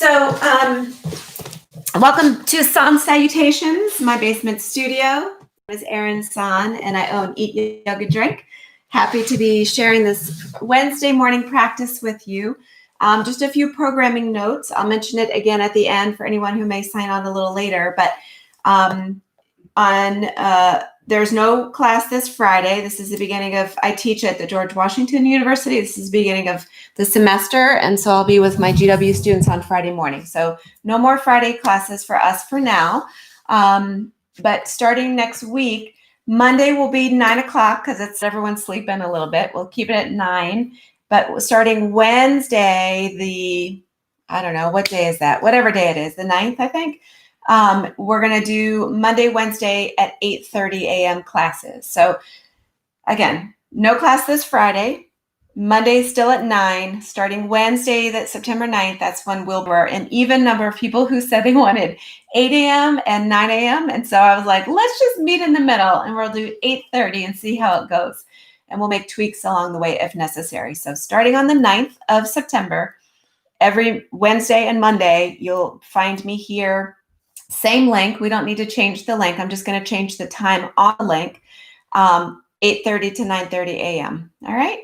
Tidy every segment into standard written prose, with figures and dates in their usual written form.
Welcome to San Salutations, my basement studio. My name is Erin San, and I own Eat Yoga Drink. Happy to be sharing this Wednesday morning practice with you. Just a few programming notes. I'll mention it again at the end for anyone who may sign on a little later, but there's no class this Friday. This is the beginning of, I teach at the George Washington University. This is the beginning of the semester. And so I'll be with my GW students on Friday morning. So no more Friday classes for us for now. But starting next week, Monday will be 9 o'clock because it's everyone's sleeping a little bit. We'll keep it at 9. But starting Wednesday, I don't know, what day is that? Whatever day it is, the 9th, I think. We're going to do Monday, Wednesday at 8:30 a.m. classes. So again, no class this Friday. Monday still at 9. Starting Wednesday, that's September 9th, that's when we'll be an even number of people who said they wanted 8 a.m. and 9 a.m. And so I was like, let's just meet in the middle and we'll do 8:30 and see how it goes. And we'll make tweaks along the way if necessary. So starting on the 9th of September, every Wednesday and Monday, you'll find me here. Same link. We don't need to change the link. I'm just going to change the time on the link, 8:30 to 9:30 a.m. All right.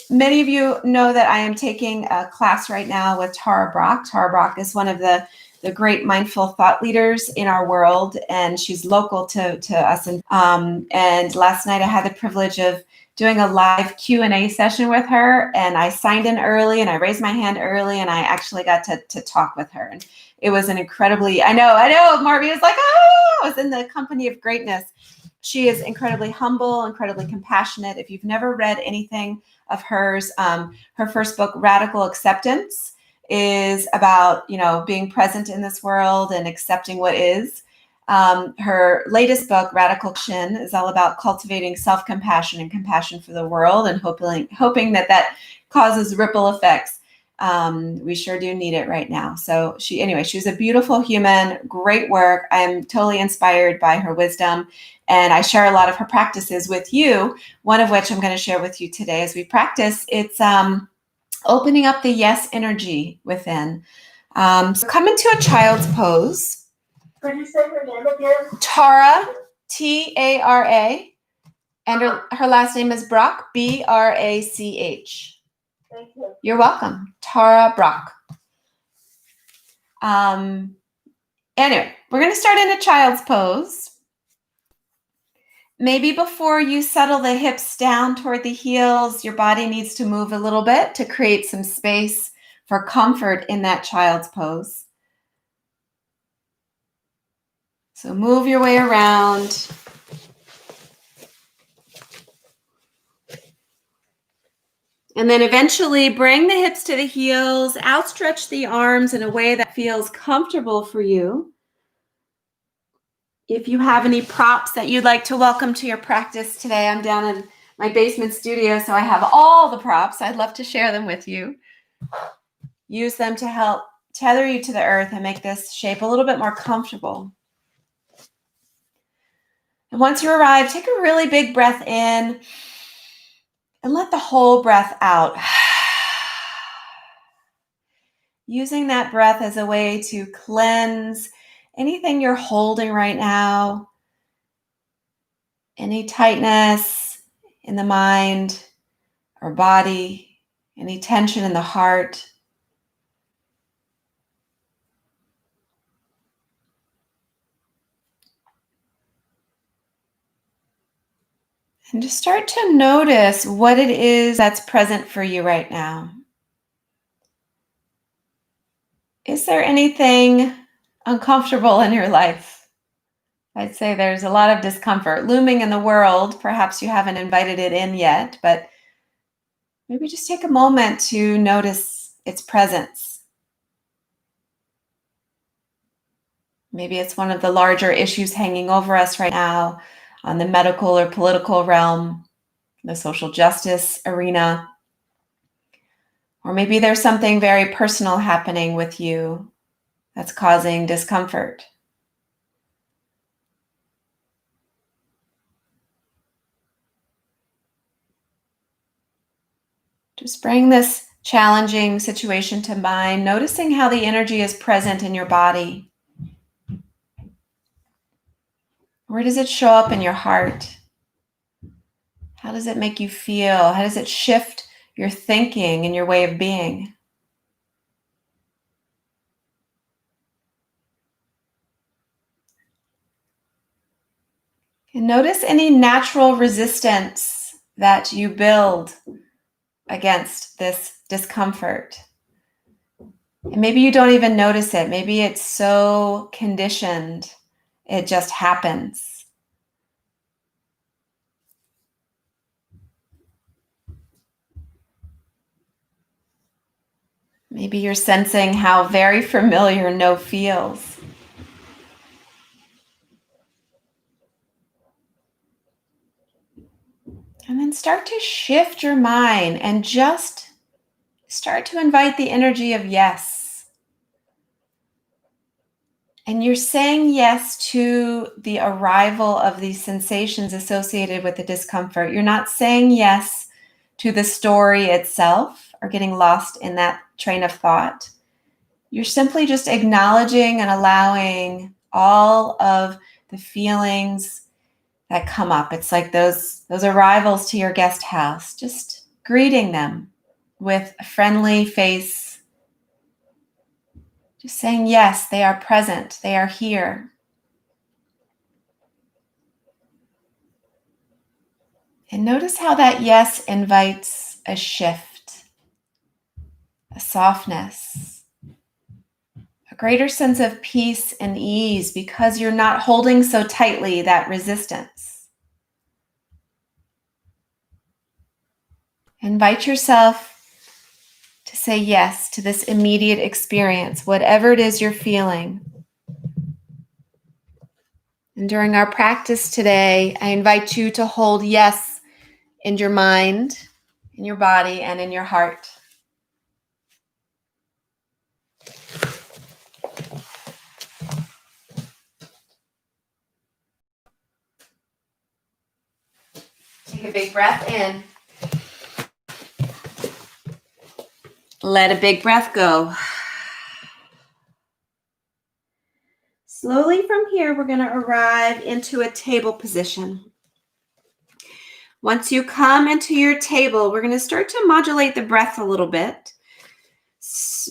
Many of you know that I am taking a class right now with Tara Brach. Tara Brach is one of the great mindful thought leaders in our world, and she's local to us. And last night I had the privilege of doing a live Q&A session with her, and I signed in early and I raised my hand early and I actually got to talk with her. And it was an incredibly, I know, Marvy was like, oh, I was in the company of greatness. She is incredibly humble, incredibly compassionate. If you've never read anything of hers, her first book, Radical Acceptance, is about, being present in this world and accepting what is. Her latest book, Radical Action, is all about cultivating self-compassion and compassion for the world and hoping that causes ripple effects. We sure do need it right now. So she's a beautiful human, great work. I'm totally inspired by her wisdom, and I share a lot of her practices with you, one of which I'm going to share with you today as we practice. It's opening up the yes energy within. So come into a child's pose. Could you say her name again? Tara, T-A-R-A, and her last name is Brach, B-R-A-C-H. Thank you. You're welcome. Tara Brach. Anyway, we're going to start in a child's pose. Maybe before you settle the hips down toward the heels, your body needs to move a little bit to create some space for comfort in that child's pose. So move your way around. And then eventually bring the hips to the heels, outstretch the arms in a way that feels comfortable for you. If you have any props that you'd like to welcome to your practice today, I'm down in my basement studio, so I have all the props. I'd love to share them with you. Use them to help tether you to the earth and make this shape a little bit more comfortable. And once you arrive, take a really big breath in and let the whole breath out. Using that breath as a way to cleanse anything you're holding right now, any tightness in the mind or body, any tension in the heart. And just start to notice what it is that's present for you right now. Is there anything uncomfortable in your life? I'd say there's a lot of discomfort looming in the world. Perhaps you haven't invited it in yet, but maybe just take a moment to notice its presence. Maybe it's one of the larger issues hanging over us right now on the medical or political realm, the social justice arena. Or maybe there's something very personal happening with you that's causing discomfort. Just bring this challenging situation to mind, noticing how the energy is present in your body. Where does it show up in your heart? How does it make you feel? How does it shift your thinking and your way of being? And notice any natural resistance that you build against this discomfort. And maybe you don't even notice it. Maybe it's so conditioned, it just happens. Maybe you're sensing how very familiar no feels. And then start to shift your mind and just start to invite the energy of yes. And you're saying yes to the arrival of these sensations associated with the discomfort. You're not saying yes to the story itself or getting lost in that train of thought. You're simply just acknowledging and allowing all of the feelings that come up. It's like those arrivals to your guest house, just greeting them with a friendly face, just saying, yes, they are present, they are here. And notice how that yes invites a shift, a softness, a greater sense of peace and ease because you're not holding so tightly that resistance. Invite yourself to say yes to this immediate experience, whatever it is you're feeling. And during our practice today, I invite you to hold yes in your mind, in your body, and in your heart. Take a big breath in. Let a big breath go. Slowly from here, we're going to arrive into a table position. Once you come into your table, we're going to start to modulate the breath a little bit,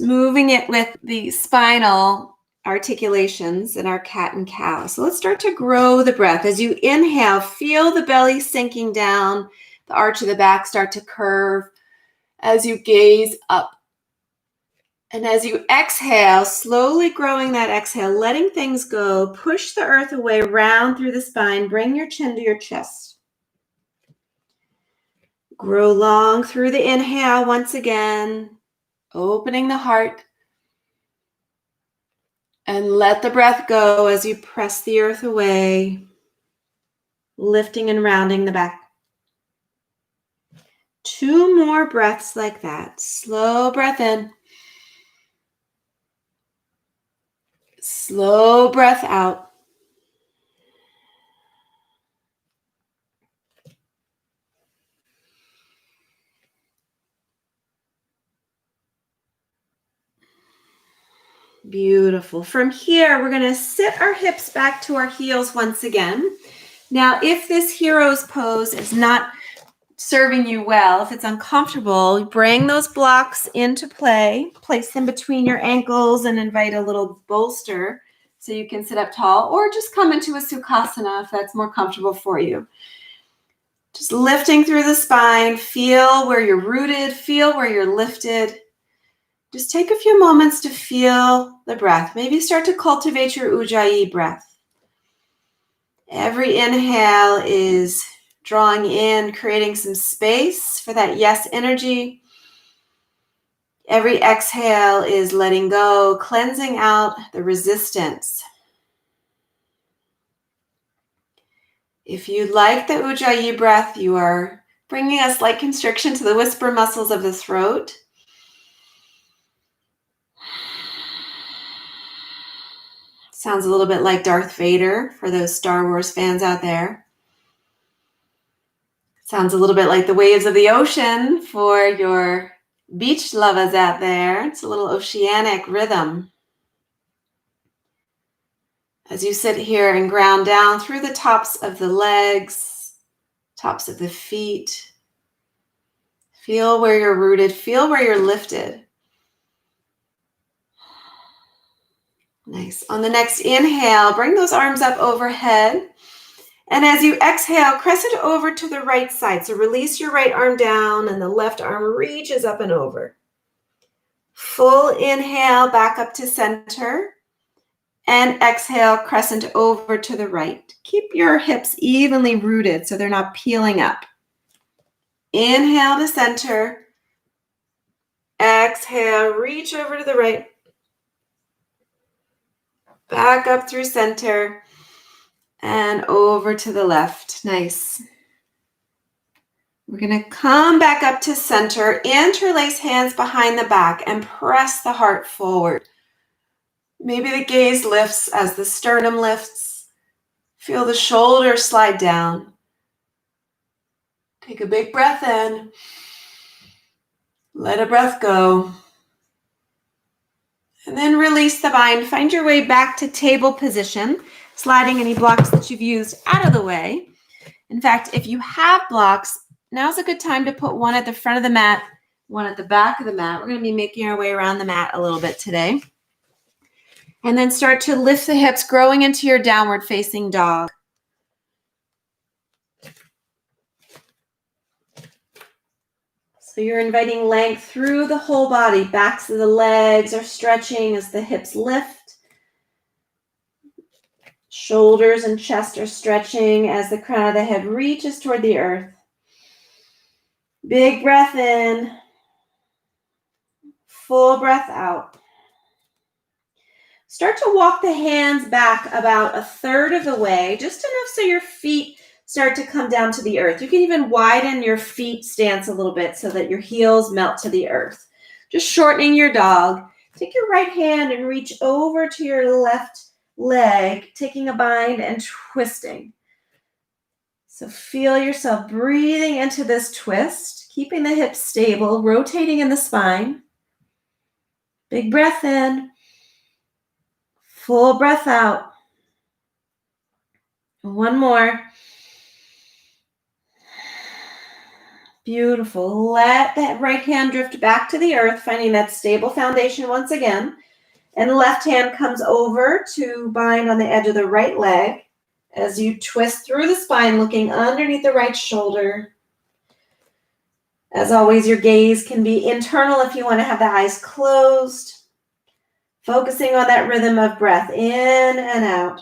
moving it with the spinal articulations in our cat and cow. So let's start to grow the breath. As you inhale, feel the belly sinking down, the arch of the back start to curve as you gaze up. And as you exhale, slowly growing that exhale, letting things go, push the earth away, round through the spine, bring your chin to your chest. Grow long through the inhale once again, opening the heart. And let the breath go as you press the earth away, lifting and rounding the back. 2 more breaths like that. Slow breath in. Slow breath out. Beautiful. From here, we're going to sit our hips back to our heels once again. Now, if this hero's pose is not serving you well, if it's uncomfortable, bring those blocks into play, place them between your ankles and invite a little bolster so you can sit up tall, or just come into a Sukhasana if that's more comfortable for you. Just lifting through the spine, feel where you're rooted, feel where you're lifted. Just take a few moments to feel the breath. Maybe start to cultivate your Ujjayi breath. Every inhale is drawing in, creating some space for that yes energy. Every exhale is letting go, cleansing out the resistance. If you like the Ujjayi breath, you are bringing a slight constriction to the whisper muscles of the throat. Sounds a little bit like Darth Vader for those Star Wars fans out there. Sounds a little bit like the waves of the ocean for your beach lovers out there. It's a little oceanic rhythm. As you sit here and ground down through the tops of the legs, tops of the feet. Feel where you're rooted. Feel where you're lifted. Nice. On the next inhale, bring those arms up overhead. And as you exhale, crescent over to the right side. So release your right arm down and the left arm reaches up and over. Full inhale, back up to center. And exhale, crescent over to the right. Keep your hips evenly rooted so they're not peeling up. Inhale to center. Exhale, reach over to the right. Back up through center. And over to the left. Nice. We're going to come back up to center. Interlace hands behind the back and press the heart forward. Maybe the gaze lifts as the sternum lifts. Feel the shoulders slide down. Take a big breath in. Let a breath go. And then release the bind. Find your way back to table position, sliding any blocks that you've used out of the way. In fact, if you have blocks, now's a good time to put one at the front of the mat, one at the back of the mat. We're going to be making our way around the mat a little bit today. And then start to lift the hips, growing into your downward facing dog. So you're inviting length through the whole body. Backs of the legs are stretching as the hips lift. Shoulders and chest are stretching as the crown of the head reaches toward the earth. Big breath in. Full breath out. Start to walk the hands back about a third of the way, just enough so your feet start to come down to the earth. You can even widen your feet stance a little bit so that your heels melt to the earth. Just shortening your dog. Take your right hand and reach over to your left leg, taking a bind and twisting. So feel yourself breathing into this twist, keeping the hips stable, rotating in the spine. Big breath in. Full breath out. One more. Beautiful. Let that right hand drift back to the earth, finding that stable foundation once again. And the left hand comes over to bind on the edge of the right leg as you twist through the spine, looking underneath the right shoulder. As always, your gaze can be internal if you want to have the eyes closed. Focusing on that rhythm of breath in and out.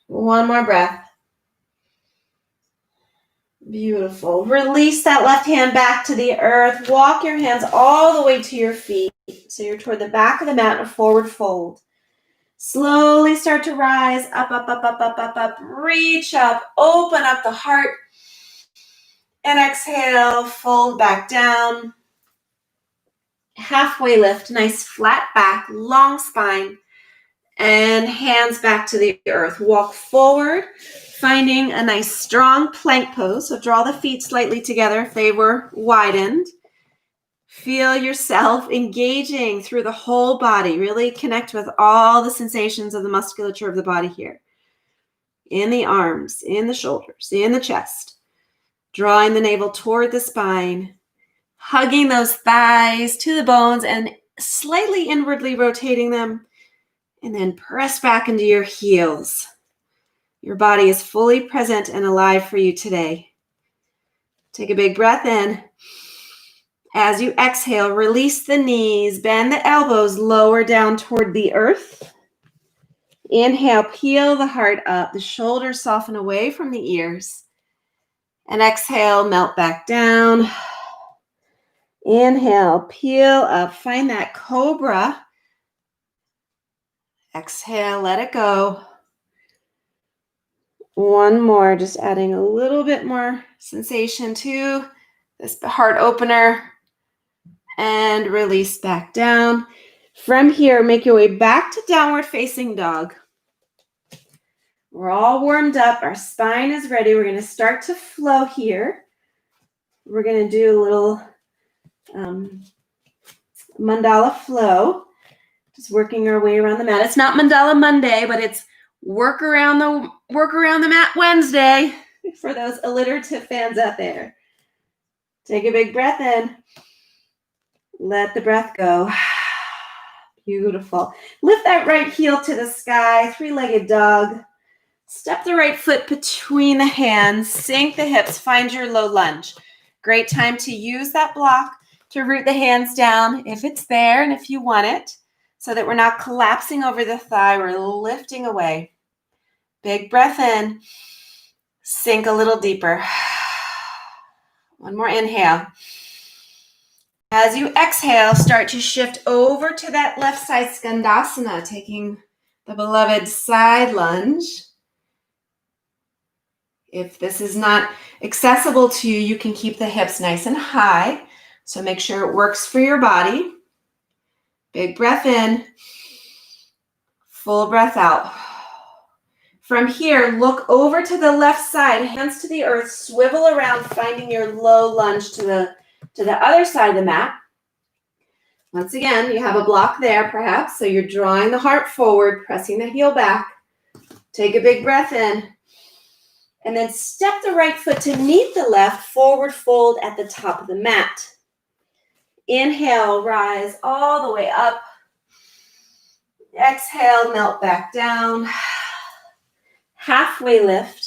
One more breath. Beautiful. Release that left hand back to the earth. Walk your hands all the way to your feet. So you're toward the back of the mat in a forward fold. Slowly start to rise. Up, up, up, up, up, up, up. Reach up. Open up the heart. And exhale. Fold back down. Halfway lift. Nice flat back. Long spine. And hands back to the earth. Walk forward, finding a nice strong plank pose. So draw the feet slightly together if they were widened. Feel yourself engaging through the whole body. Really connect with all the sensations of the musculature of the body here. In the arms, in the shoulders, in the chest. Drawing the navel toward the spine. Hugging those thighs to the bones and slightly inwardly rotating them. And then press back into your heels. Your body is fully present and alive for you today. Take a big breath in. As you exhale, release the knees, bend the elbows lower down toward the earth. Inhale, peel the heart up. The shoulders soften away from the ears. And exhale, melt back down. Inhale, peel up. Find that cobra. Exhale, let it go. One more, just adding a little bit more sensation to this heart opener. And release back down. From here, make your way back to downward facing dog. We're all warmed up. Our spine is ready. We're going to start to flow here. We're going to do a little mandala flow, just working our way around the mat. It's not Mandala Monday, but it's work around the mat Wednesday for those alliterative fans out there. Take a big breath in. Let the breath go. Beautiful. Lift that right heel to the sky, three-legged dog. Step the right foot between the hands, sink the hips, find your low lunge. Great time to use that block to root the hands down if it's there and if you want it, so that we're not collapsing over the thigh, we're lifting away. Big breath in, sink a little deeper. One more inhale. As you exhale, start to shift over to that left side skandasana, taking the beloved side lunge. If this is not accessible to you, you can keep the hips nice and high. So make sure it works for your body. Big breath in, full breath out. From here, look over to the left side, hands to the earth, swivel around, finding your low lunge to the other side of the mat. Once again, you have a block there perhaps, so you're drawing the heart forward, pressing the heel back. Take a big breath in. And then step the right foot to meet the left, forward fold at the top of the mat. Inhale, rise all the way up. Exhale, melt back down. Halfway lift.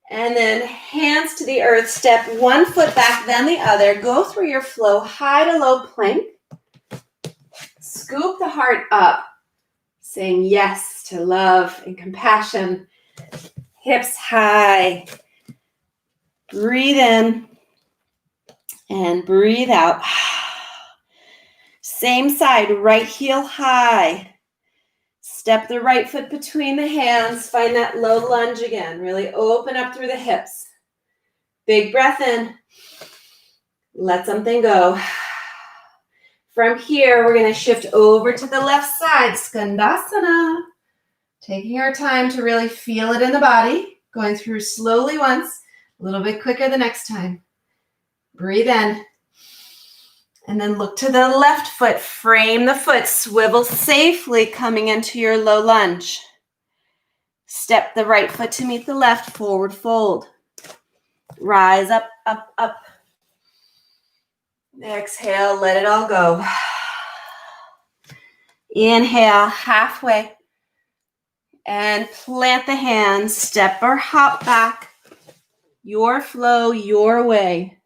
And then hands to the earth, step one foot back, then the other. Go through your flow, high to low plank. Scoop the heart up, saying yes to love and compassion. Hips high. Breathe in and breathe out. Same side, right heel high. Step the right foot between the hands. Find that low lunge again. Really open up through the hips. Big breath in. Let something go. From here, we're going to shift over to the left side, skandasana. Taking our time to really feel it in the body. Going through slowly once, a little bit quicker the next time. Breathe in. And then look to the left foot. Frame the foot. Swivel safely coming into your low lunge. Step the right foot to meet the left. Forward fold. Rise up, up, up. Exhale. Let it all go. Inhale. Halfway. And plant the hands, step or hop back. Your flow, your way.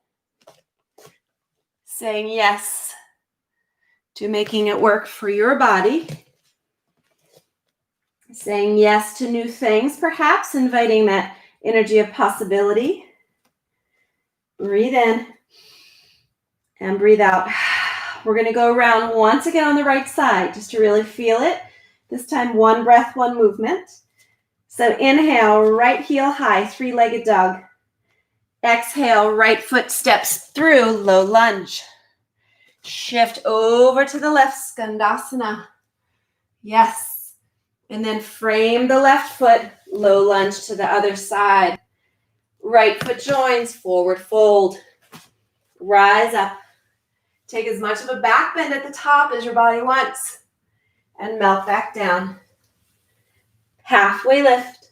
Saying yes to making it work for your body. Saying yes to new things, perhaps inviting that energy of possibility. Breathe in and breathe out. We're going to go around once again on the right side just to really feel it. This time, one breath, one movement. So inhale, right heel high, three-legged dog. Exhale, right foot steps through, low lunge. Shift over to the left, skandasana. Yes. And then frame the left foot, low lunge to the other side. Right foot joins, forward fold. Rise up. Take as much of a back bend at the top as your body wants. And melt back down. Halfway lift.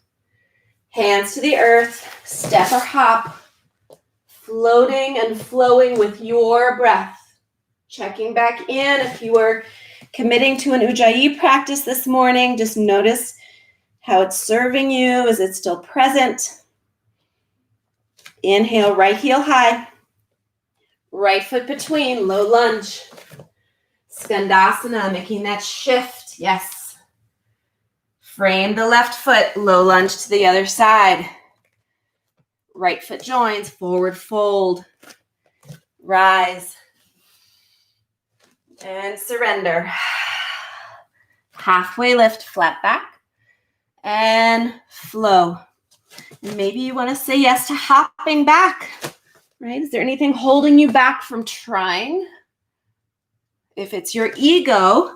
Hands to the earth. Step or hop. Floating and flowing with your breath. Checking back in if you were committing to an Ujjayi practice this morning. Just notice how it's serving you. Is it still present? Inhale, right heel high. Right foot between, low lunge. Skandasana, making that shift. Yes. Frame the left foot, low lunge to the other side. Right foot joins, forward fold. Rise. And surrender. Halfway lift, flat back. And flow. And maybe you want to say yes to hopping back. Right? Is there anything holding you back from trying? If it's your ego,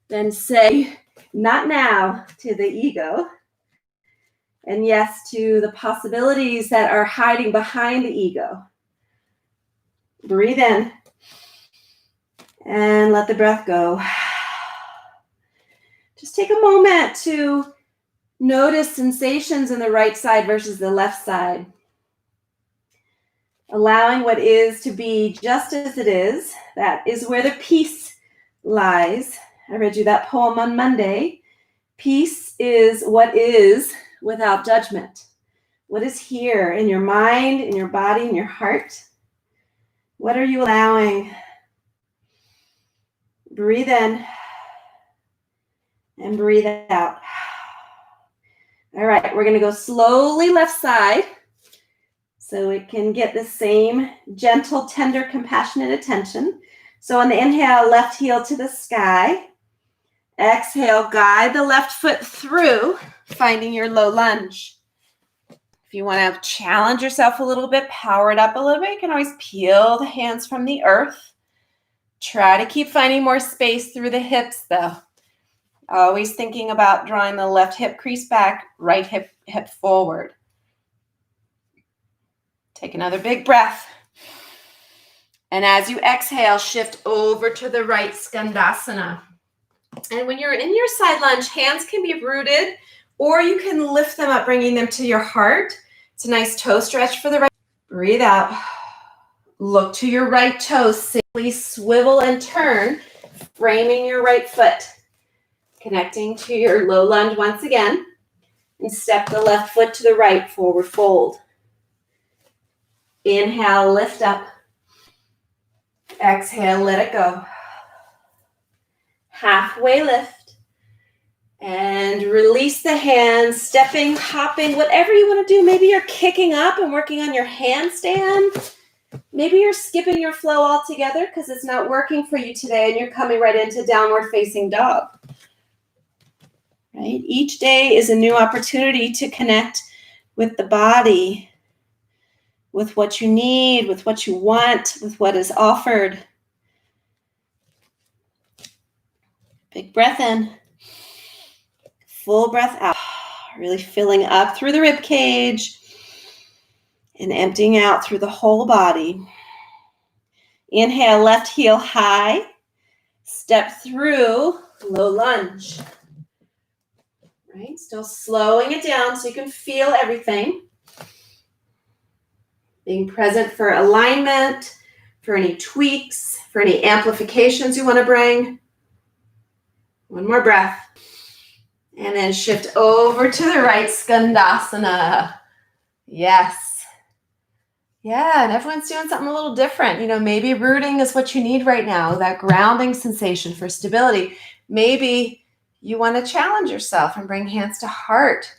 then say, not now, to the ego. And yes to the possibilities that are hiding behind the ego. Breathe in and let the breath go. Just take a moment to notice sensations in the right side versus the left side. Allowing what is to be just as it is. That is where the peace lies. I read you that poem on Monday. Peace is what is without judgment. What is here in your mind, in your body, in your heart? What are you allowing? Breathe in and breathe out. All right, we're going to go slowly left side so it can get the same gentle, tender, compassionate attention. So on the inhale, left heel to the sky. Exhale, guide the left foot through, finding your low lunge. If you want to challenge yourself a little bit, power it up a little bit, you can always peel the hands from the earth. Try to keep finding more space through the hips, though. Always thinking about drawing the left hip crease back, right hip forward. Take another big breath. And as you exhale, shift over to the right skandasana. And when you're in your side lunge, hands can be rooted, or you can lift them up, bringing them to your heart. It's a nice toe stretch for the right. Breathe out. Look to your right toe. Simply swivel and turn, framing your right foot. Connecting to your low lunge once again. And step the left foot to the right, forward fold. Inhale, lift up. Exhale, let it go. Halfway lift. And release the hands, stepping, hopping, whatever you want to do. Maybe you're kicking up and working on your handstand. Maybe you're skipping your flow altogether because it's not working for you today and you're coming right into downward facing dog. Right? Each day is a new opportunity to connect with the body, with what you need, with what you want, with what is offered. Big breath in. Full breath out. Really filling up through the rib cage and emptying out through the whole body. Inhale, left heel high. Step through, low lunge. Right? Still slowing it down so you can feel everything. Being present for alignment, for any tweaks, for any amplifications you want to bring. One more breath. And then shift over to the right, skandasana. Yes. Yeah, and everyone's doing something a little different. You know, maybe rooting is what you need right now, that grounding sensation for stability. Maybe you want to challenge yourself and bring hands to heart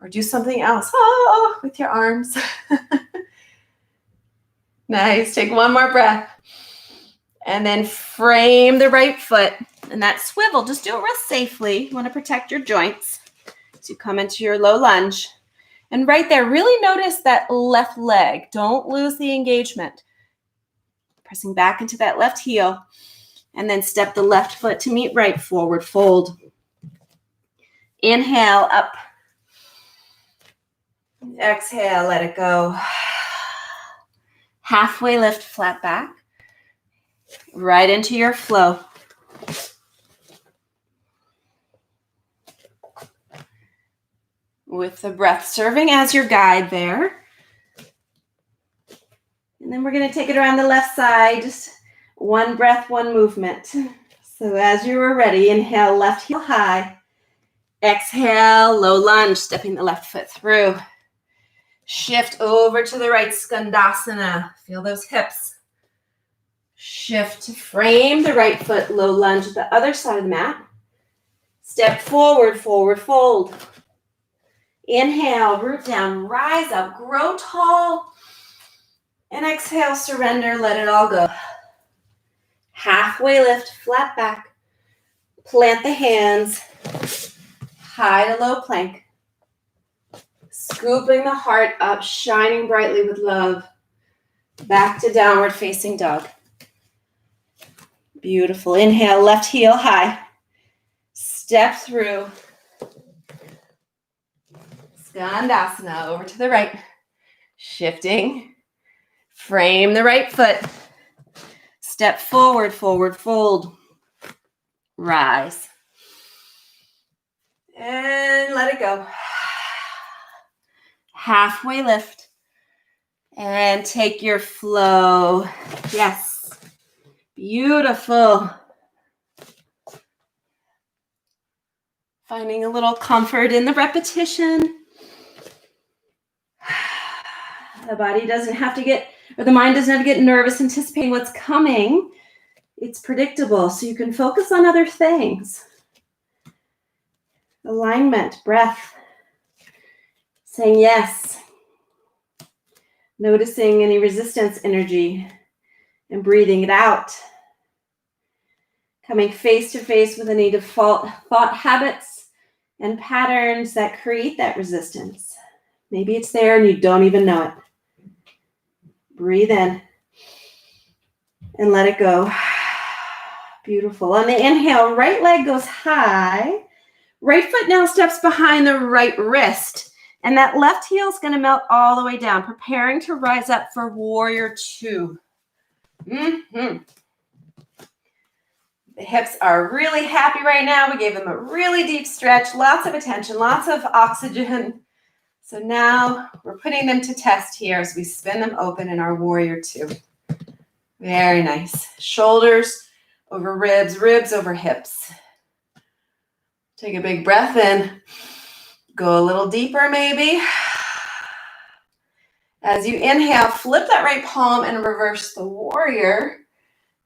or do something else with your arms. Nice. Take one more breath. And then frame the right foot. And that swivel, just do it real safely. You want to protect your joints. So you come into your low lunge. And right there, really notice that left leg. Don't lose the engagement. Pressing back into that left heel. And then step the left foot to meet right, forward fold. Inhale, up. Exhale, let it go. Halfway lift, flat back. Right into your flow. With the breath serving as your guide there. And then we're going to take it around the left side. Just one breath, one movement. So as you are ready, inhale, left heel high. Exhale, low lunge, stepping the left foot through. Shift over to the right, skandasana. Feel those hips. Shift to frame the right foot, low lunge at the other side of the mat. Step forward, forward fold. Inhale, root down, rise up, grow tall. And exhale, surrender, let it all go. Halfway lift, flat back. Plant the hands. High to low plank. Scooping the heart up, shining brightly with love. Back to downward facing dog. Beautiful. Inhale, left heel high. Step through. Skandasana, over to the right. Shifting. Frame the right foot. Step forward, forward fold. Rise. And let it go. Halfway lift. And take your flow. Yes. Beautiful. Finding a little comfort in the repetition. The body doesn't have to get, or the mind doesn't have to get nervous anticipating what's coming. It's predictable, so you can focus on other things. Alignment, breath. Saying yes. Noticing any resistance energy and breathing it out. Coming face to face with any default thought habits and patterns that create that resistance. Maybe it's there and you don't even know it. Breathe in and let it go. Beautiful. On the inhale, right leg goes high. Right foot now steps behind the right wrist. And that left heel is going to melt all the way down, preparing to rise up for warrior two. The hips are really happy right now. We gave them a really deep stretch, lots of attention, lots of oxygen. So now we're putting them to test here as we spin them open in our warrior two. Very nice. Shoulders over ribs, ribs over hips. Take a big breath in. Go a little deeper maybe. As you inhale, flip that right palm and reverse the warrior.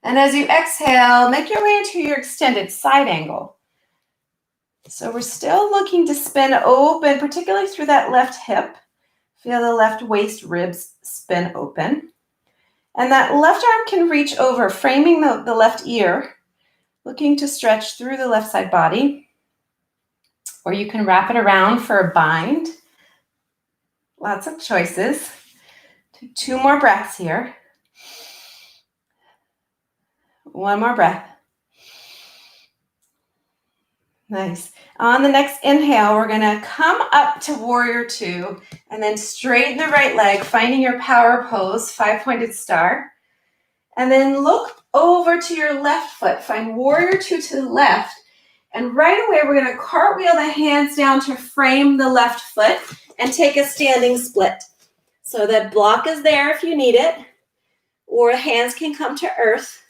And as you exhale, make your way into your extended side angle. So we're still looking to spin open, particularly through that left hip. Feel the left waist ribs spin open. And that left arm can reach over, framing the left ear, looking to stretch through the left side body. Or you can wrap it around for a bind. Lots of choices. Take 2 more breaths here. 1 more breath. Nice. On the next inhale, we're going to come up to warrior two and then straighten the right leg, finding your power pose, 5-pointed star. And then look over to your left foot. Find warrior two to the left. And right away, we're going to cartwheel the hands down to frame the left foot and take a standing split. So that block is there if you need it, or hands can come to earth.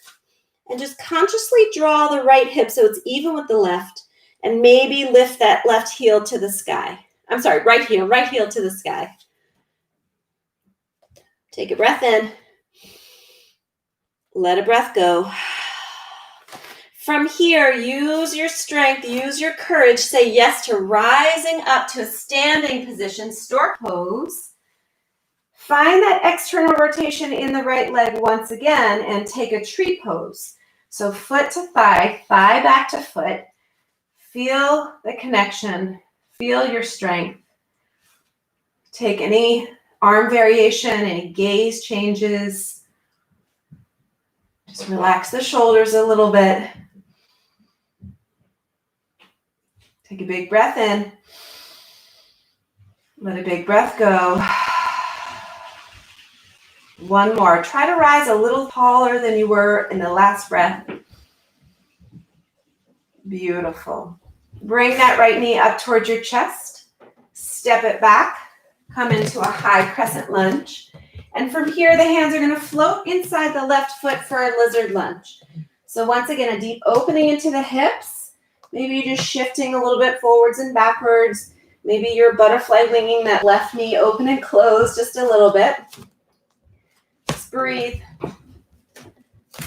And just consciously draw the right hip so it's even with the left. And maybe lift that left heel to the sky. I'm sorry, right heel to the sky. Take a breath in. Let a breath go. From here, use your strength, use your courage. Say yes to rising up to a standing position, stork pose. Find that external rotation in the right leg once again and take a tree pose. So foot to thigh, thigh back to foot. Feel the connection. Feel your strength. Take any arm variation, any gaze changes. Just relax the shoulders a little bit. Take a big breath in. Let a big breath go. 1 more. Try to rise a little taller than you were in the last breath. Beautiful. Bring that right knee up towards your chest. Step it back. Come into a high crescent lunge. And from here, the hands are going to float inside the left foot for a lizard lunge. So once again, a deep opening into the hips. Maybe you're just shifting a little bit forwards and backwards. Maybe you're butterfly winging that left knee open and close just a little bit. Just breathe.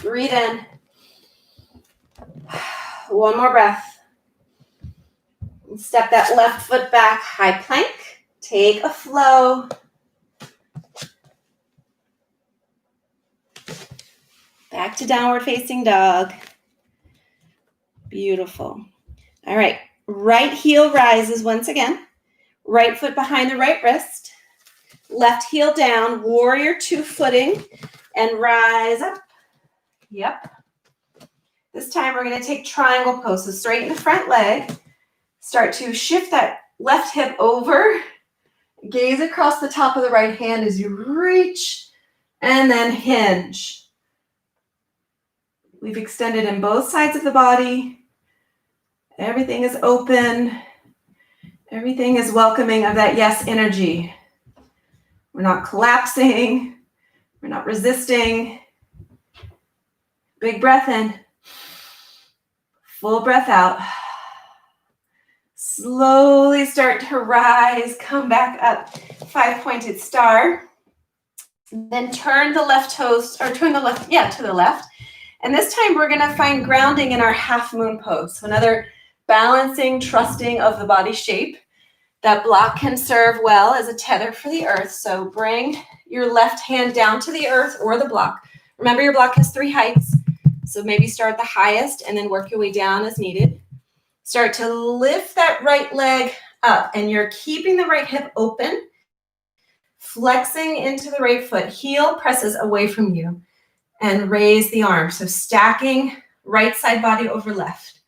Breathe in. 1 more breath. Step that left foot back, high plank. Take a flow. Back to downward facing dog. Beautiful. All right. Right heel rises once again. Right foot behind the right wrist. Left heel down, warrior two footing, and rise up. Yep. This time we're going to take triangle pose. So straighten the front leg. Start to shift that left hip over Gaze across the top of the right hand as you reach and then hinge. We've extended in both sides of the body. Everything is open. Everything is welcoming of that yes energy. We're not collapsing. We're not resisting. Big breath in. Full breath out. Slowly start to rise. Come back up. 5-pointed star. Then turn the left toes, or turn the left, to the left. And this time we're going to find grounding in our half moon pose. So another balancing, trusting of the body shape. That block can serve well as a tether for the earth. So bring your left hand down to the earth or the block. Remember, your block has 3 heights. So maybe start at the highest and then work your way down as needed. Start to lift that right leg up, and you're keeping the right hip open, flexing into the right foot. Heel presses away from you, and raise the arm. So stacking right side body over left.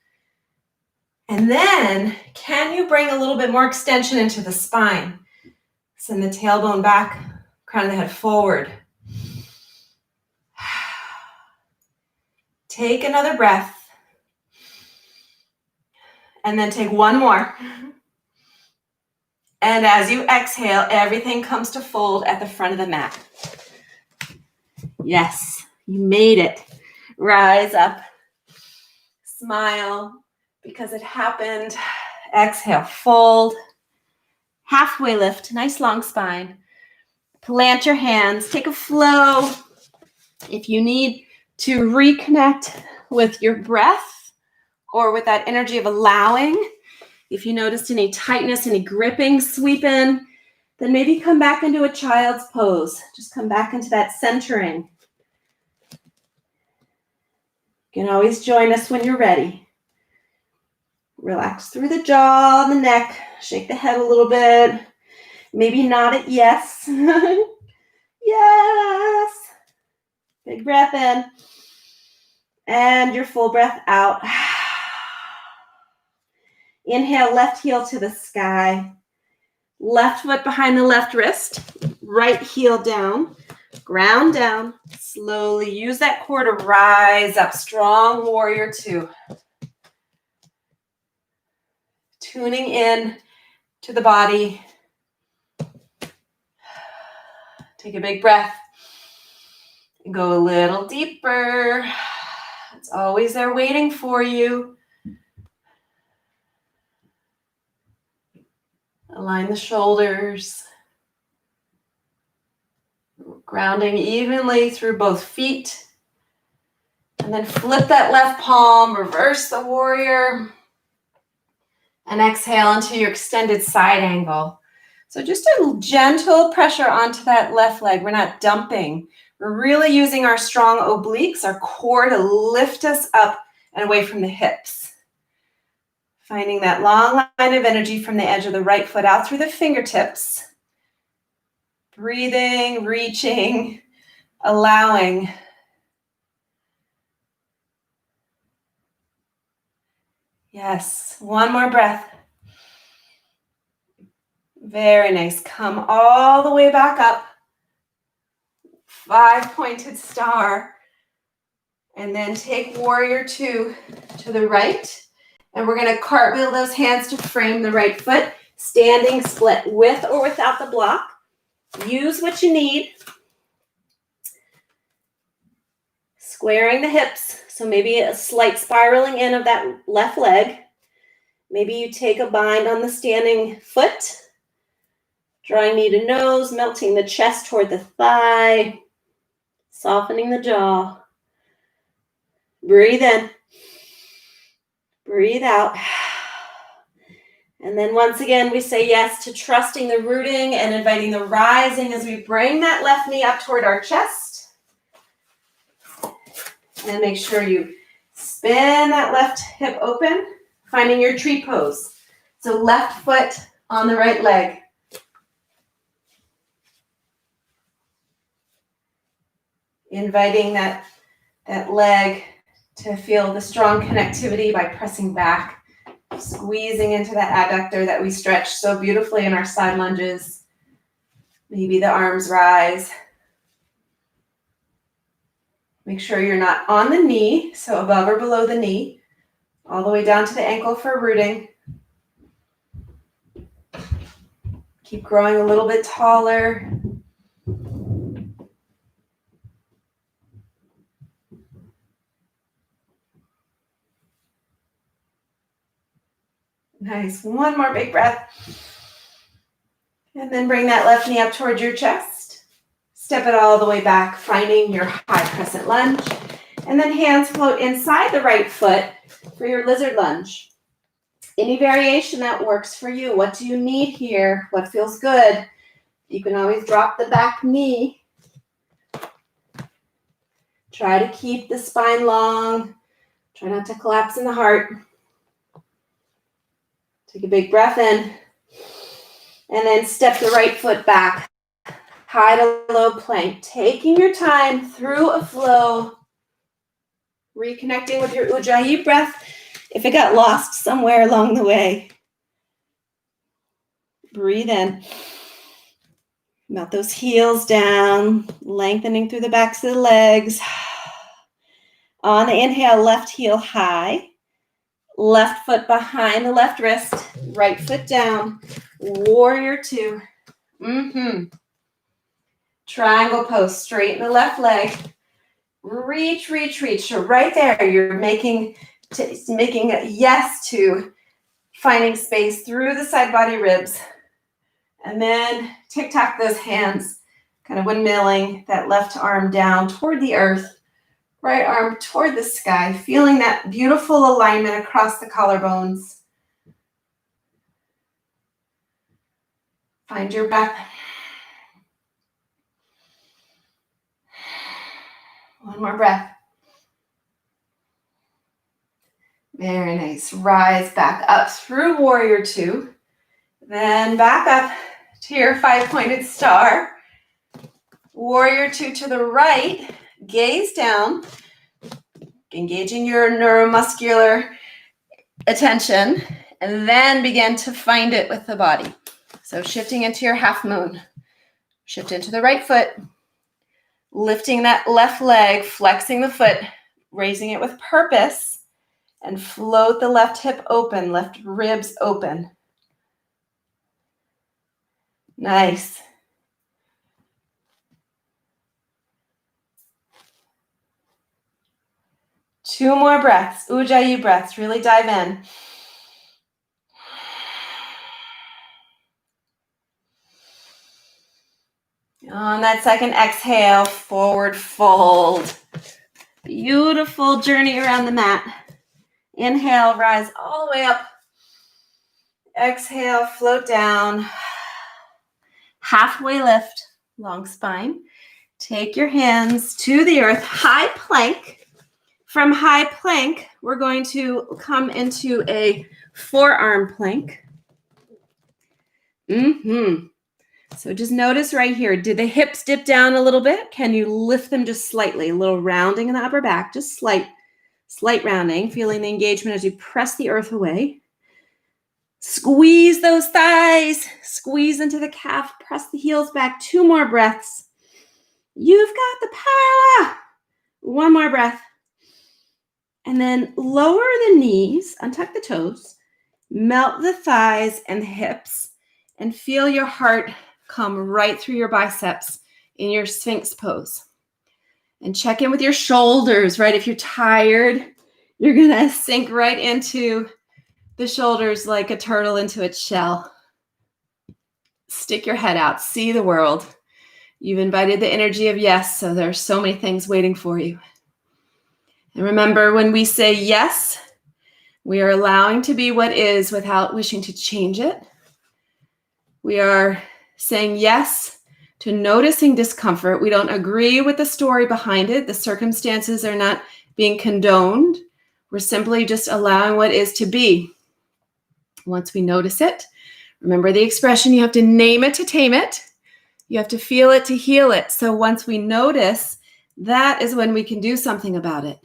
And then, can you bring a little bit more extension into the spine? Send the tailbone back, crown of the head forward. Take another breath. And then take one more. And as you exhale, everything comes to fold at the front of the mat. Yes, you made it. Rise up. Smile because it happened. Exhale, fold. Halfway lift, nice long spine. Plant your hands, take a flow. If you need to reconnect with your breath or with that energy of allowing, if you noticed any tightness, any gripping, sweep in, then maybe come back into a child's pose. Just come back into that centering. You can always join us when you're ready. Relax through the jaw, the neck, shake the head a little bit. Maybe nod at yes. Yes. Big breath in. And your full breath out. Inhale, left heel to the sky. Left foot behind the left wrist. Right heel down. Ground down. Slowly use that core to rise up. Strong warrior 2. Tuning in to the body. Take a big breath. And go a little deeper. It's always there waiting for you. Align the shoulders. Grounding evenly through both feet. And then flip that left palm, reverse the warrior. And exhale into your extended side angle. So just a gentle pressure onto that left leg. We're not dumping. We're really using our strong obliques, our core, to lift us up and away from the hips. Finding that long line of energy from the edge of the right foot out through the fingertips. Breathing, reaching, allowing. Yes, one more breath. Very nice. Come all the way back up. 5-pointed star. And then take warrior 2 to the right. And we're going to cartwheel those hands to frame the right foot. Standing split with or without the block. Use what you need. Squaring the hips. So maybe a slight spiraling in of that left leg. Maybe you take a bind on the standing foot. Drawing knee to nose, melting the chest toward the thigh. Softening the jaw. Breathe in. Breathe out. And then once again, we say yes to trusting the rooting and inviting the rising as we bring that left knee up toward our chest. And make sure you spin that left hip open, finding your tree pose. So left foot on the right leg. Inviting that leg to feel the strong connectivity by pressing back, squeezing into that adductor that we stretch so beautifully in our side lunges. Maybe the arms rise. Make sure you're not on the knee, so above or below the knee, all the way down to the ankle for rooting. Keep growing a little bit taller. Nice. One more big breath. And then bring that left knee up towards your chest. Step it all the way back, finding your high crescent lunge. And then hands float inside the right foot for your lizard lunge. Any variation that works for you. What do you need here? What feels good? You can always drop the back knee. Try to keep the spine long. Try not to collapse in the heart. Take a big breath in. And then step the right foot back. High to low plank. Taking your time through a flow. Reconnecting with your Ujjayi breath if it got lost somewhere along the way. Breathe in. Melt those heels down, lengthening through the backs of the legs. On the inhale, left heel high. Left foot behind the left wrist. Right foot down. Warrior two. Triangle pose. Straighten the left leg. Reach, reach, reach. So right there, you're making a yes to finding space through the side body ribs. And then tic-tac those hands, kind of windmilling that left arm down toward the earth, right arm toward the sky, feeling that beautiful alignment across the collarbones. Find your breath. One more breath. Very nice. Rise back up through warrior two. Then back up to your five-pointed star. Warrior two to the right. Gaze down. Engaging your neuromuscular attention. And then begin to find it with the body. So shifting into your half moon. Shift into the right foot. Lifting that left leg. Flexing the foot. Raising it with purpose. And float the left hip open, left ribs open. Nice. Two more breaths, Ujjayi breaths. Really dive in. On that second exhale, forward fold. Beautiful journey around the mat. Inhale, rise all the way up. Exhale, float down. Halfway lift, long spine. Take your hands to the earth, high plank. From high plank, we're going to come into a forearm plank. So just notice right here, did the hips dip down a little bit? Can you lift them just slightly? A little rounding in the upper back, just slight rounding, feeling the engagement as you press the earth away. Squeeze those thighs, squeeze into the calf, press the heels back. Two more breaths. You've got the power. One more breath. And then lower the knees, untuck the toes, melt the thighs and the hips, and feel your heart come right through your biceps in your Sphinx pose. And check in with your shoulders, right? If you're tired, you're going to sink right into the shoulders like a turtle into its shell. Stick your head out. See the world. You've invited the energy of yes, so there are so many things waiting for you. And remember, when we say yes, we are allowing to be what is without wishing to change it. We are saying yes to noticing discomfort. We don't agree with the story behind it. The circumstances are not being condoned. We're simply just allowing what is to be. Once we notice it, remember the expression, you have to name it to tame it. You have to feel it to heal it. So once we notice, that is when we can do something about it.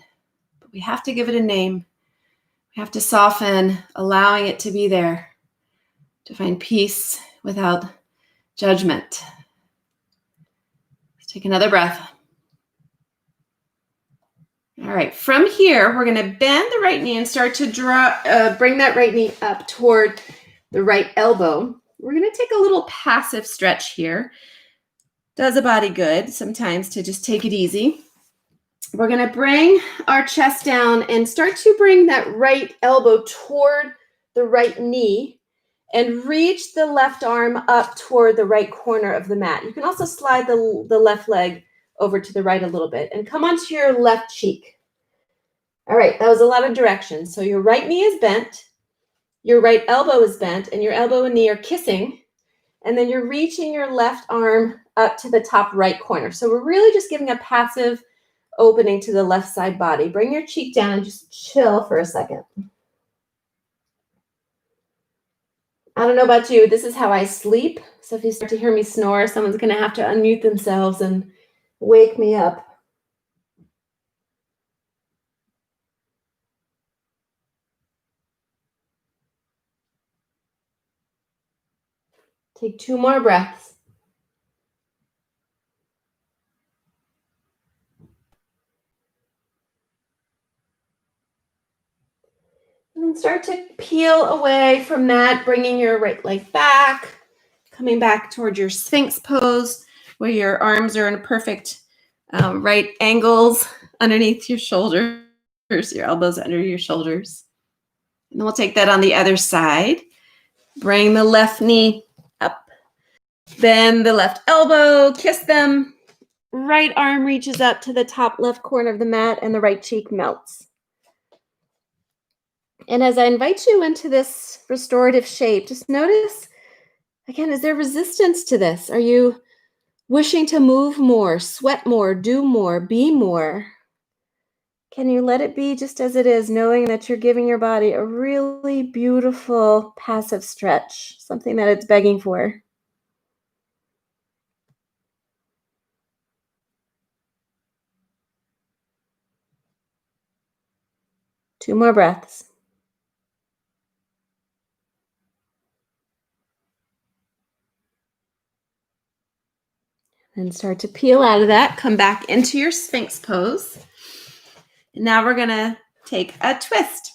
But we have to give it a name. We have to soften, allowing it to be there, to find peace without judgment. Take another breath. All right, from here, we're going to bend the right knee and start to bring that right knee up toward the right elbow. We're going to take a little passive stretch here. Does a body good sometimes to just take it easy. We're going to bring our chest down and start to bring that right elbow toward the right knee and reach the left arm up toward the right corner of the mat. You can also slide the left leg over to the right a little bit and come onto your left cheek. All right, that was a lot of directions. So your right knee is bent, your right elbow is bent, and your elbow and knee are kissing. And then you're reaching your left arm up to the top right corner. So we're really just giving a passive opening to the left side body. Bring your cheek down and just chill for a second. I don't know about you, this is how I sleep. So if you start to hear me snore, someone's going to have to unmute themselves and wake me up. Take 2 more breaths. And then start to peel away from that, bringing your right leg back, coming back towards your Sphinx pose, where your arms are in a perfect right angles underneath your shoulders, your elbows under your shoulders. And then we'll take that on the other side. Bring the left knee up. Bend the left elbow, kiss them. Right arm reaches up to the top left corner of the mat and the right cheek melts. And as I invite you into this restorative shape, just notice, again, is there resistance to this? Are you wishing to move more, sweat more, do more, be more? Can you let it be just as it is, knowing that you're giving your body a really beautiful passive stretch, something that it's begging for? Two more breaths. And start to peel out of that. Come back into your Sphinx pose. And now we're going to take a twist.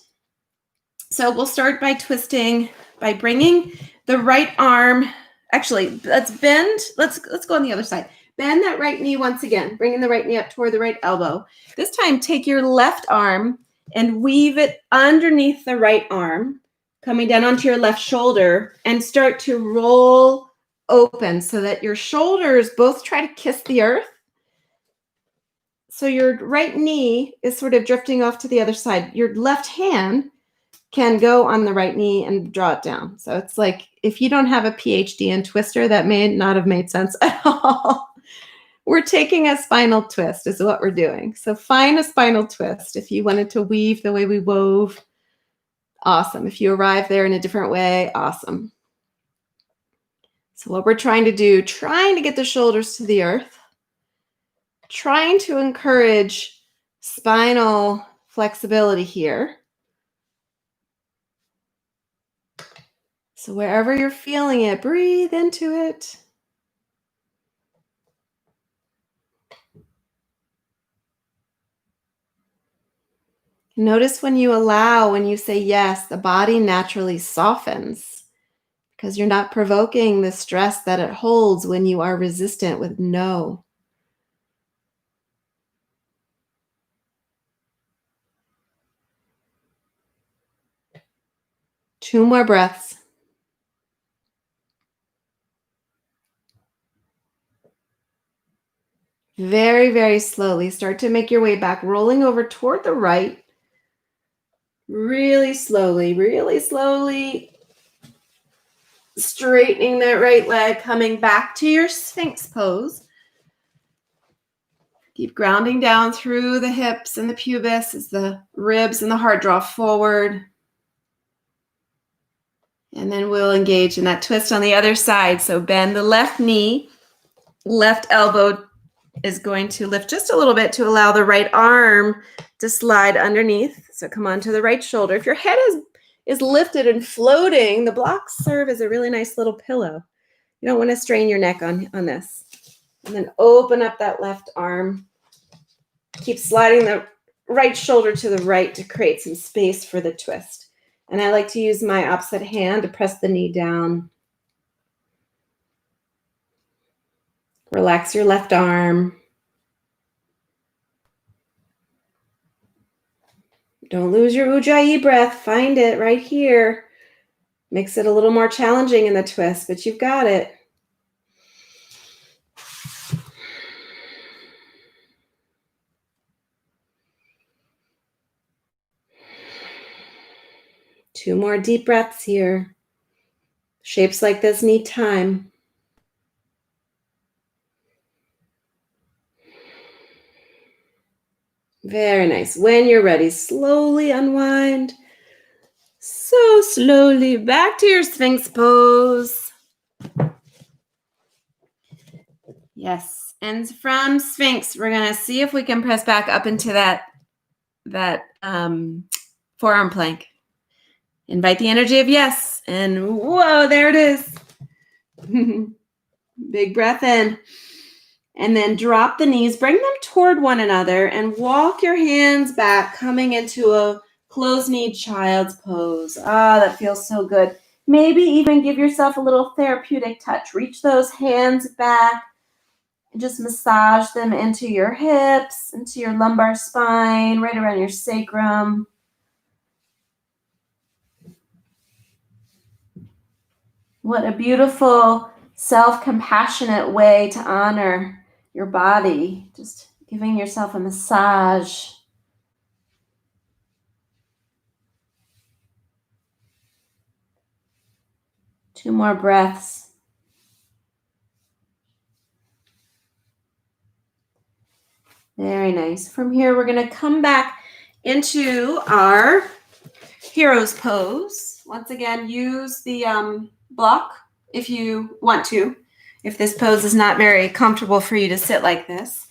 So we'll start by twisting, by bringing the right arm. Actually, let's bend. Let's go on the other side. Bend that right knee once again, bringing the right knee up toward the right elbow. This time, take your left arm and weave it underneath the right arm, coming down onto your left shoulder, and start to roll open so that your shoulders both try to kiss the earth. So your right knee is sort of drifting off to the other side. Your left hand can go on the right knee and draw it down. So it's like, if you don't have a PhD in twister, that may not have made sense at all. We're taking a spinal twist is what we're doing. So find a spinal twist. If you wanted to weave the way we wove, awesome. If you arrive there in a different way, awesome. So what we're trying to do, trying to get the shoulders to the earth, trying to encourage spinal flexibility here. So wherever you're feeling it, breathe into it. Notice when you allow, when you say yes, the body naturally softens because you're not provoking the stress that it holds when you are resistant with no. Two more breaths. Very, very slowly, start to make your way back, rolling over toward the right. Really slowly, straightening that right leg, coming back to your Sphinx pose. Keep grounding down through the hips and the pubis as the ribs and the heart draw forward. And then we'll engage in that twist on the other side. So bend the left knee, left elbow is going to lift just a little bit to allow the right arm to slide underneath. So come on to the right shoulder. If your head is lifted and floating, the blocks serve as a really nice little pillow. You don't want to strain your neck on this. And then open up that left arm. Keep sliding the right shoulder to the right to create some space for the twist. And I like to use my opposite hand to press the knee down. Relax your left arm. Don't lose your Ujjayi breath. Find it right here. Makes it a little more challenging in the twist, but you've got it. Two more deep breaths here. Shapes like this need time. Very nice. When you're ready, slowly unwind. So slowly back to your Sphinx pose. Yes. And from Sphinx, we're going to see if we can press back up into that forearm plank. Invite the energy of yes. And whoa, there it is. Big breath in. And then drop the knees, bring them toward one another, and walk your hands back, coming into a closed-kneed child's pose. Ah, that feels so good. Maybe even give yourself a little therapeutic touch. Reach those hands back and just massage them into your hips, into your lumbar spine, right around your sacrum. What a beautiful, self-compassionate way to honor your body. Just giving yourself a massage. Two more breaths. Very nice. From here, we're going to come back into our hero's pose. Once again, use the block if you want to. If this pose is not very comfortable for you to sit like this.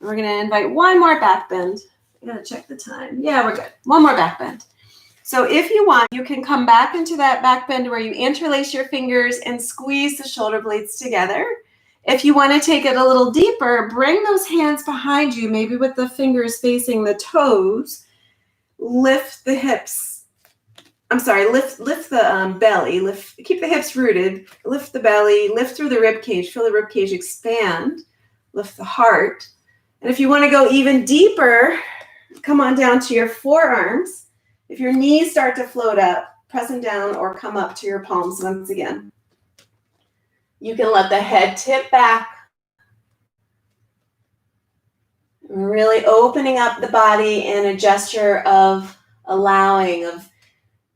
We're going to invite one more back bend. I got to check the time. Yeah, we're good. One more back bend. So if you want, you can come back into that back bend where you interlace your fingers and squeeze the shoulder blades together. If you want to take it a little deeper, bring those hands behind you, maybe with the fingers facing the toes. Lift the hips. Lift the belly. Keep the hips rooted. Lift the belly. Lift through the rib cage. Feel the rib cage expand. Lift the heart. And if you want to go even deeper, come on down to your forearms. If your knees start to float up, press them down or come up to your palms once again. You can let the head tip back. Really opening up the body in a gesture of allowing, of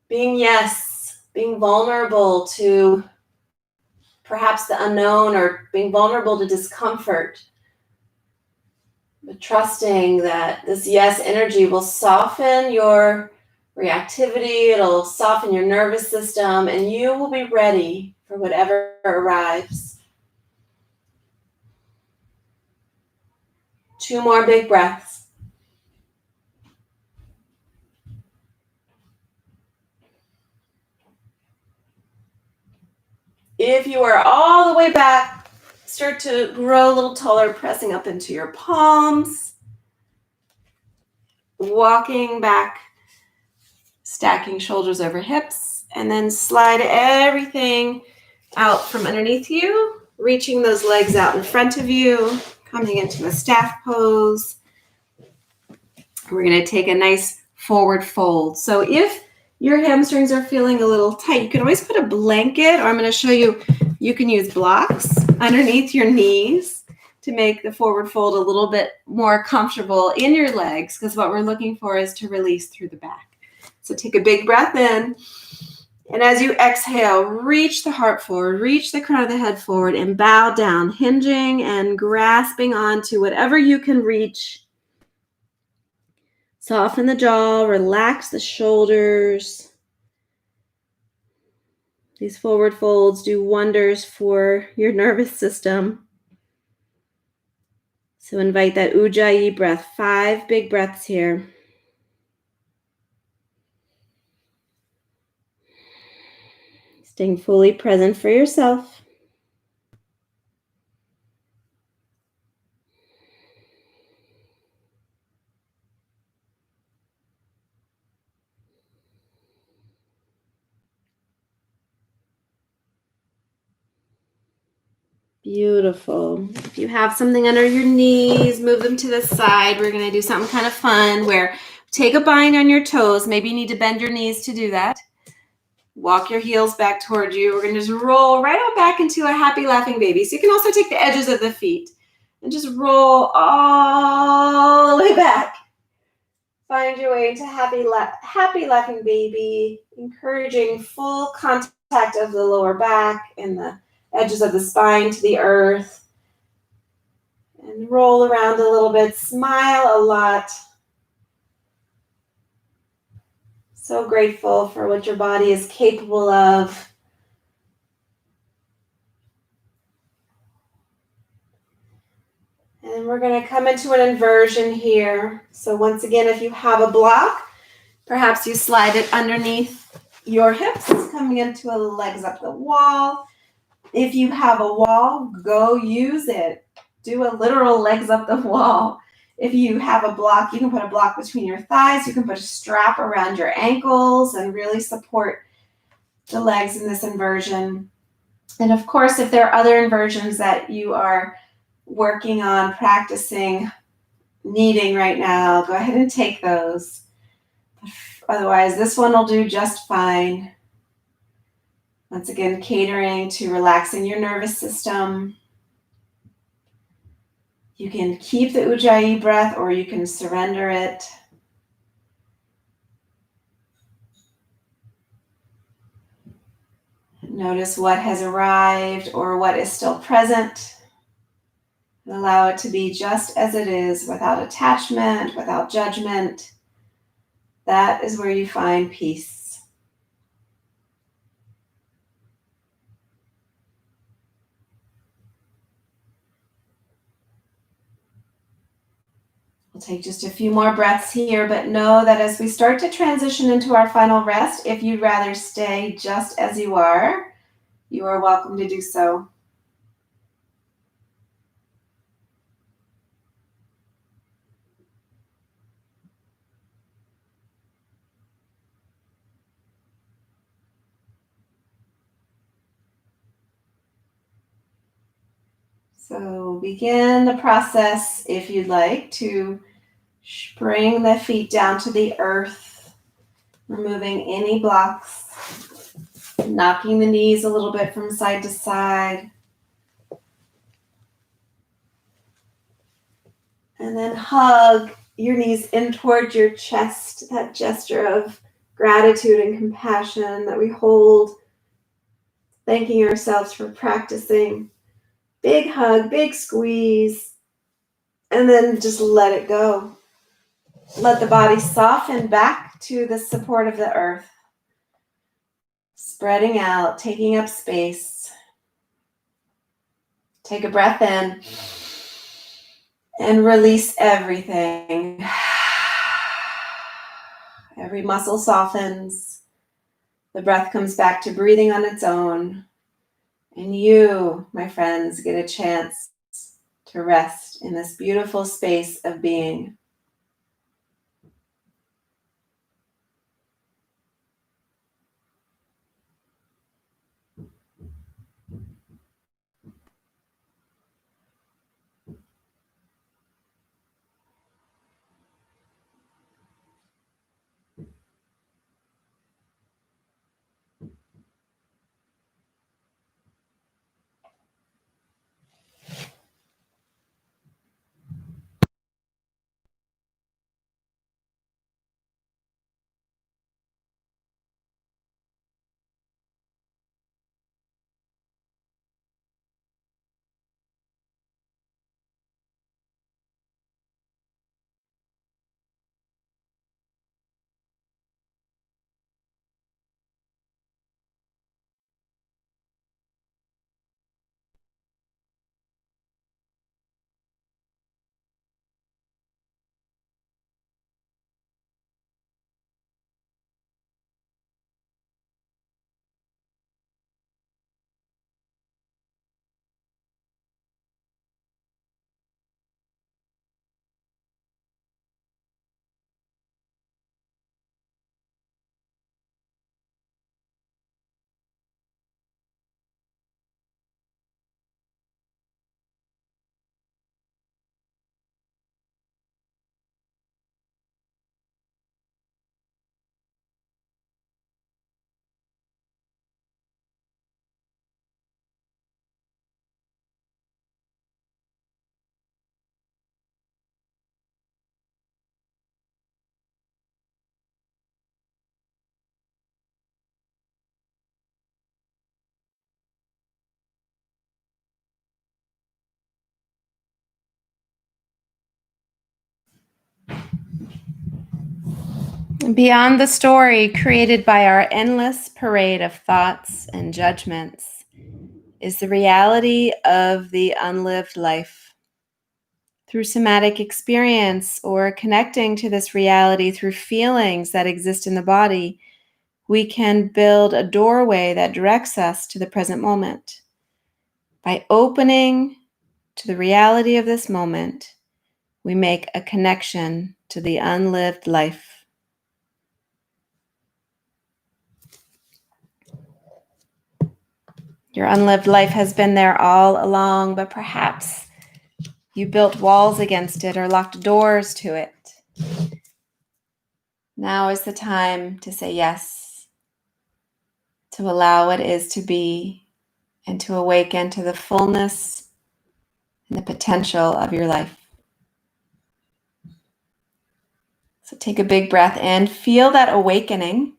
being yes, being vulnerable to perhaps the unknown or being vulnerable to discomfort. But trusting that this yes energy will soften your reactivity, it'll soften your nervous system, and you will be ready for whatever arrives. Two more big breaths. If you are all the way back, start to grow a little taller, pressing up into your palms. Walking back, stacking shoulders over hips, and then slide everything out from underneath you, reaching those legs out in front of you, coming into a staff pose. We're going to take a nice forward fold. So if your hamstrings are feeling a little tight, you can always put a blanket, or I'm going to show you, you can use blocks underneath your knees to make the forward fold a little bit more comfortable in your legs, because what we're looking for is to release through the back. So take a big breath in, and as you exhale, reach the heart forward, reach the crown of the head forward, and bow down, hinging and grasping onto whatever you can reach. Soften the jaw, relax the shoulders. These forward folds do wonders for your nervous system. So invite that Ujjayi breath, 5 big breaths here. Staying fully present for yourself. Beautiful. If you have something under your knees, move them to the side. We're going to do something kind of fun where take a bind on your toes. Maybe you need to bend your knees to do that. Walk your heels back toward you. We're going to just roll right on back into a happy laughing baby. So you can also take the edges of the feet and just roll all the way back. Find your way into happy laughing baby, encouraging full contact of the lower back and the edges of the spine to the earth. And roll around a little bit, smile a lot. So grateful for what your body is capable of. And we're going to come into an inversion here. So once again, if you have a block, perhaps you slide it underneath your hips, coming into a legs up the wall. If you have a wall, go use it. Do a literal legs up the wall. If you have a block, you can put a block between your thighs. You can put a strap around your ankles and really support the legs in this inversion. And of course, if there are other inversions that you are working on, practicing, needing right now, go ahead and take those. Otherwise, this one will do just fine. Once again, catering to relaxing your nervous system. You can keep the Ujjayi breath or you can surrender it. Notice what has arrived or what is still present. And allow it to be just as it is, without attachment, without judgment. That is where you find peace. We'll take just a few more breaths here, but know that as we start to transition into our final rest, if you'd rather stay just as you are welcome to do so. So begin the process, if you'd like, to bring the feet down to the earth, removing any blocks, knocking the knees a little bit from side to side. And then hug your knees in towards your chest, that gesture of gratitude and compassion that we hold, thanking ourselves for practicing. Big hug, big squeeze, and then just let it go. Let the body soften back to the support of the earth. Spreading out, taking up space. Take a breath in and release everything. Every muscle softens. The breath comes back to breathing on its own. And you, my friends, get a chance to rest in this beautiful space of being. Beyond the story created by our endless parade of thoughts and judgments is the reality of the unlived life. Through somatic experience or connecting to this reality through feelings that exist in the body, we can build a doorway that directs us to the present moment. By opening to the reality of this moment, we make a connection to the unlived life. Your unlived life has been there all along, but perhaps you built walls against it or locked doors to it. Now is the time to say yes, to allow what is to be, and to awaken to the fullness and the potential of your life. So take a big breath in, feel that awakening.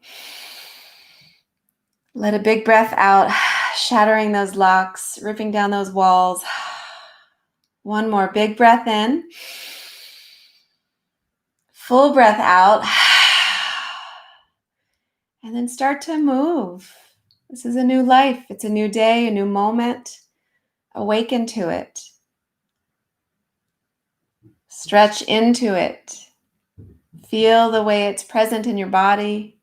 Let a big breath out, shattering those locks, ripping down those walls. One more big breath in. Full breath out. And then start to move. This is a new life. It's a new day, a new moment. Awaken to it. Stretch into it. Feel the way it's present in your body.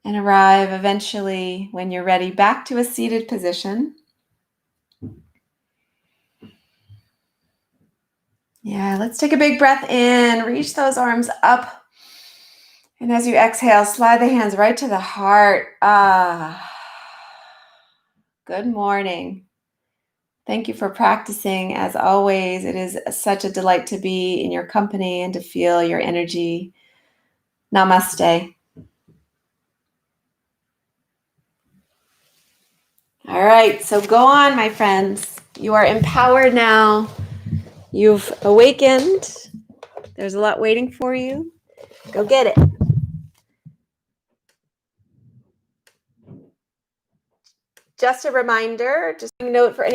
And arrive eventually, when you're ready, back to a seated position. Yeah, let's take a big breath in. Reach those arms up. And as you exhale, slide the hands right to the heart. Good morning. Thank you for practicing. As always, it is such a delight to be in your company and to feel your energy. Namaste. All right, so go on, my friends. You are empowered now. You've awakened. There's a lot waiting for you. Go get it. Just a reminder, just a note for any